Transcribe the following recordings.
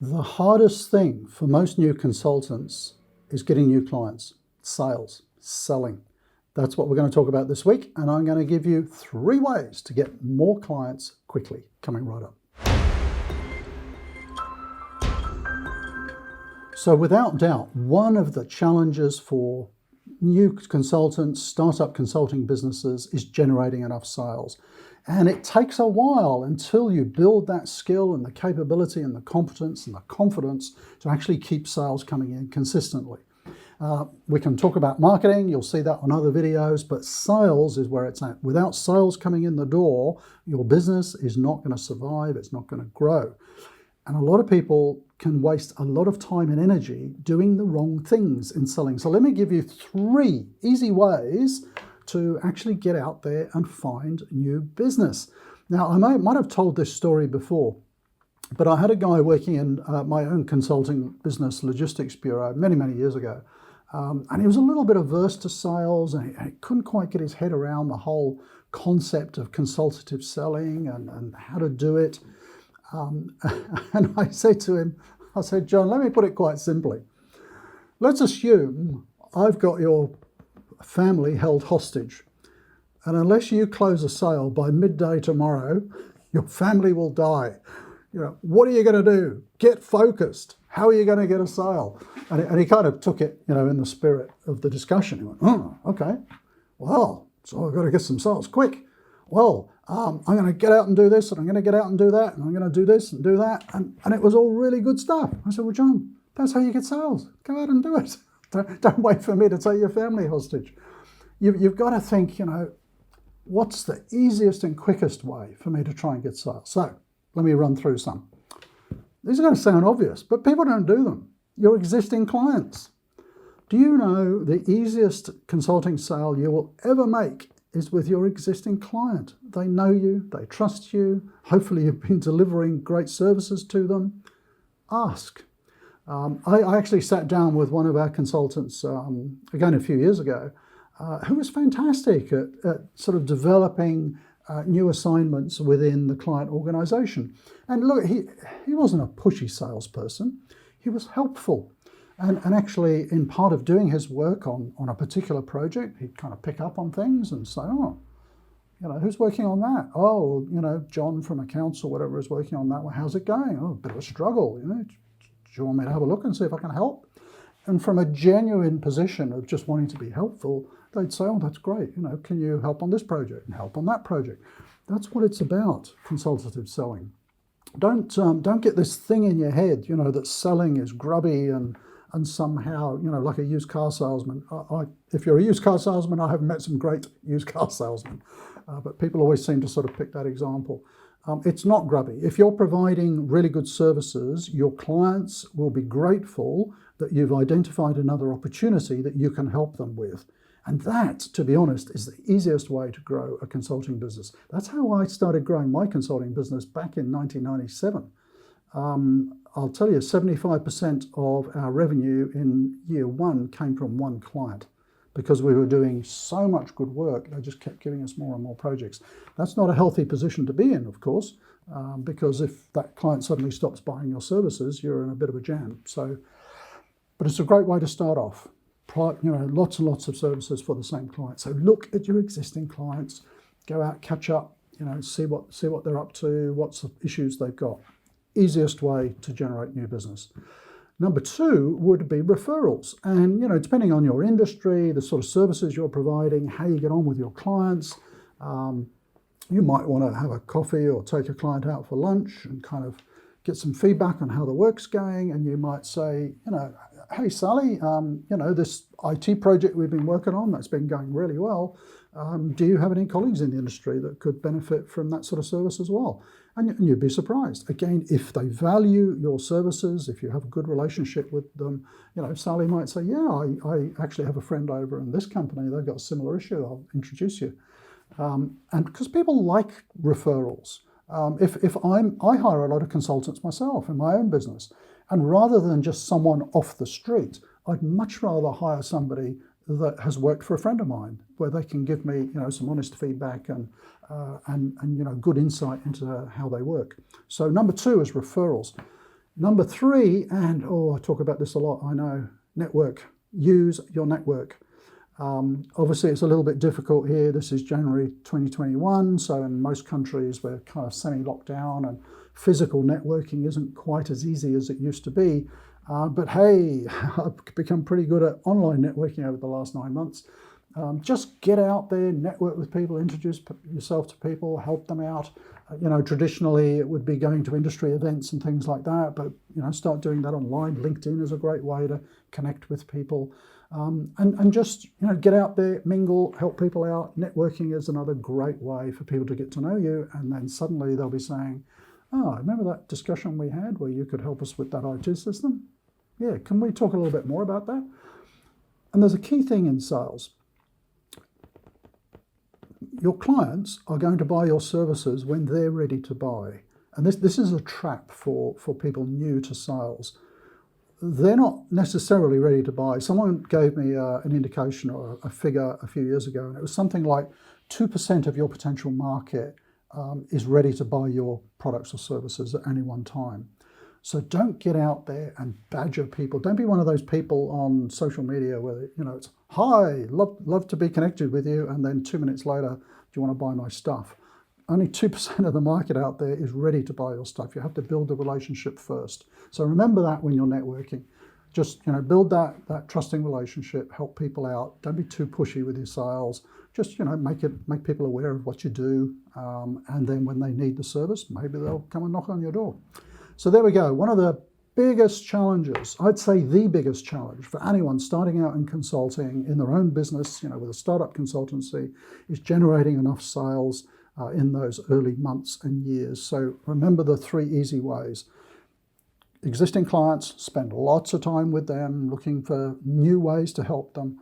The hardest thing for most new consultants is getting new clients, sales, selling. That's what we're going to talk about this week, and I'm going to give you 3 ways to get more clients quickly, coming right up. So without doubt, one of the challenges for new consultants, startup consulting businesses, is generating enough sales. And it takes a while until you build that skill and the capability and the competence and the confidence to actually keep sales coming in consistently. We can talk about marketing, you'll see that on other videos, but sales is where it's at. Without sales coming in the door, your business is not going to survive, it's not going to grow. And a lot of people can waste a lot of time and energy doing the wrong things in selling. So let me give you 3 easy ways to actually get out there and find new business. Now, I might have told this story before, but I had a guy working in my own consulting business, logistics bureau, many, many years ago. And he was a little bit averse to sales, and he couldn't quite get his head around the whole concept of consultative selling and how to do it. And I said to him, John, let me put it quite simply. Let's assume I've got your family held hostage, and unless you close a sale by midday tomorrow, your family will die. What are you going to do? Get focused. How are you going to get a sale? And he kind of took it, in the spirit of the discussion. He went, oh, okay. Well, so I've got to get some sales quick. Well, I'm going to get out and do this, and I'm going to get out and do that, and I'm going to do this and do that. And it was all really good stuff. I said, well, John, that's how you get sales. Go out and do it. Don't wait for me to take your family hostage. You've got to think, what's the easiest and quickest way for me to try and get sales? So let me run through some. These are going to sound obvious, but people don't do them. Your existing clients. Do you know the easiest consulting sale you will ever make is with your existing client? They know you, they trust you. Hopefully you've been delivering great services to them. Ask. I actually sat down with one of our consultants, again a few years ago, who was fantastic at sort of developing new assignments within the client organization. And look, he wasn't a pushy salesperson. He was helpful. And actually, in part of doing his work on a particular project, he'd kind of pick up on things and say, oh, who's working on that? Oh, John from accounts or whatever is working on that. Well, how's it going? Oh, a bit of a struggle, Do you want me to have a look and see if I can help? And from a genuine position of just wanting to be helpful, they'd say, oh, that's great. Can you help on this project and help on that project? That's what it's about, consultative selling. Don't get this thing in your head, that selling is grubby and somehow, like a used car salesman. If you're a used car salesman, I have met some great used car salesmen, but people always seem to sort of pick that example. It's not grubby. If you're providing really good services, your clients will be grateful that you've identified another opportunity that you can help them with. And that, to be honest, is the easiest way to grow a consulting business. That's how I started growing my consulting business back in 1997. I'll tell you, 75% of our revenue in year 1 came from one client, because we were doing so much good work, they just kept giving us more and more projects. That's not a healthy position to be in, of course, because if that client suddenly stops buying your services, you're in a bit of a jam. But it's a great way to start off. Lots and lots of services for the same client. So look at your existing clients, go out, catch up, see what they're up to, what's the issues they've got. Easiest way to generate new business. Number 2 would be referrals. And, depending on your industry, the sort of services you're providing, how you get on with your clients, you might want to have a coffee or take a client out for lunch and kind of get some feedback on how the work's going. And you might say, hey, Sally, this IT project we've been working on, that's been going really well. Do you have any colleagues in the industry that could benefit from that sort of service as well? And you'd be surprised. Again, if they value your services, if you have a good relationship with them, Sally might say, yeah, I actually have a friend over in this company, they've got a similar issue, I'll introduce you. And because people like referrals. I hire a lot of consultants myself in my own business, and rather than just someone off the street, I'd much rather hire somebody that has worked for a friend of mine, where they can give me, some honest feedback and good insight into how they work. So number 2 is referrals. Number 3, and I talk about this a lot, I know, network. Use your network. Obviously, it's a little bit difficult here. This is January 2021, so in most countries we're kind of semi-locked down and physical networking isn't quite as easy as it used to be. But hey, I've become pretty good at online networking over the last 9 months. Just get out there, network with people, introduce yourself to people, help them out. Traditionally it would be going to industry events and things like that, but start doing that online. LinkedIn is a great way to connect with people. And just get out there, mingle, help people out. Networking is another great way for people to get to know you, and then suddenly they'll be saying, "Oh, remember that discussion we had where you could help us with that IT system? Yeah, can we talk a little bit more about that?" And there's a key thing in sales. Your clients are going to buy your services when they're ready to buy. And this is a trap for people new to sales. They're not necessarily ready to buy. Someone gave me an indication or a figure a few years ago, and it was something like 2% of your potential market is ready to buy your products or services at any one time. So don't get out there and badger people. Don't be one of those people on social media where it's, "Hi, love to be connected with you," and then 2 minutes later, "Do you want to buy my stuff?" Only 2% of the market out there is ready to buy your stuff. You have to build the relationship first. So remember that when you're networking. Just build that trusting relationship, help people out. Don't be too pushy with your sales. Just make people aware of what you do, and then when they need the service, maybe they'll come and knock on your door. So there we go. One of the biggest challenges, I'd say the biggest challenge for anyone starting out in consulting in their own business, with a startup consultancy, is generating enough sales in those early months and years. So remember the 3 easy ways. Existing clients, spend lots of time with them, looking for new ways to help them.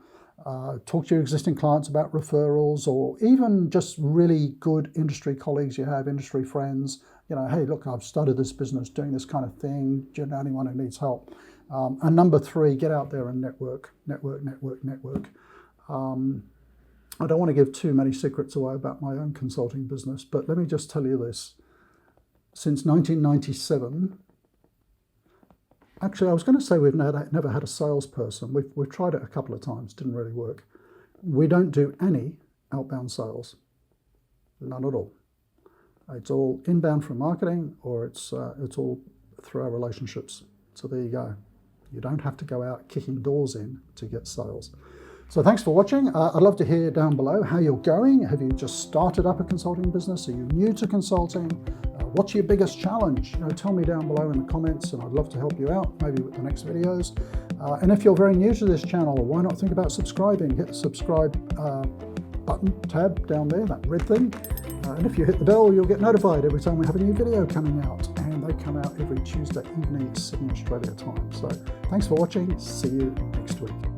Talk to your existing clients about referrals, or even just really good industry colleagues you have, industry friends. Hey, look, I've started this business doing this kind of thing. Do you know anyone who needs help? And number 3, get out there and network. I don't want to give too many secrets away about my own consulting business, but let me just tell you this. Since 1997, actually, I was going to say we've never had a salesperson. We've tried it a couple of times, didn't really work. We don't do any outbound sales, none at all. It's all inbound from marketing, or it's all through our relationships. So there you go. You don't have to go out kicking doors in to get sales. So thanks for watching. I'd love to hear down below how you're going. Have you just started up a consulting business? Are you new to consulting? What's your biggest challenge? Tell me down below in the comments, and I'd love to help you out, maybe with the next videos. And if you're very new to this channel, why not think about subscribing? Hit the subscribe button tab down there, that red thing. And if you hit the bell, you'll get notified every time we have a new video coming out. And they come out every Tuesday evening at 7 Australia time. So thanks for watching. See you next week.